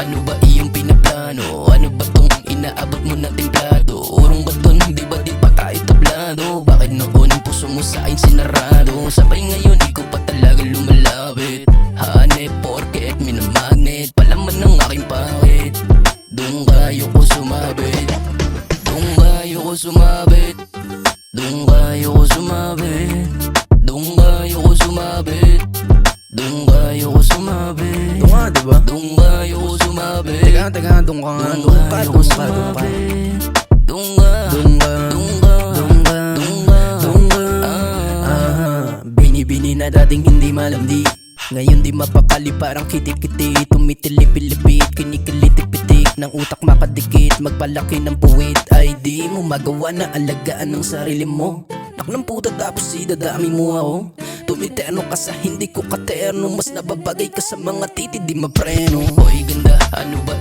Ano ba iyong pinaplano? Ano ba tong inaabot mo na templado? Urong ba ton? Di ba di pa tayo tablado? Bakit noon ang puso mo sa akin sinarado? Sabay ngayon ikaw pa talaga lumalapit. Hanep porket minamagnet palaman ng aking pangit. Doon kayo ko sumabit. Doon kayo ko sumabit. Doon kayo ko sumabit. Doon kayo ko sumabit. Doon kayo ko sumabit. Doon nga, diba? Doon kayo ko sumabit. Teka, doon ka nga. Doon ka. Doon ka. Doon ka. Bini-bini na dating hindi malandi. Ngayon di mapakali parang kitik-kitik. Tumitilip-ilipit, kinikilitik-pitik ng utak makadikit. Magpalaki ng puwit ay di mo magawa na alagaan ng sarili mo. Nak ng puta tapos idadami mo ako. Tumiterno ka sa hindi ko katerno. Mas nababagay ka sa mga titi di mapreno. Hoy ganda, ano ba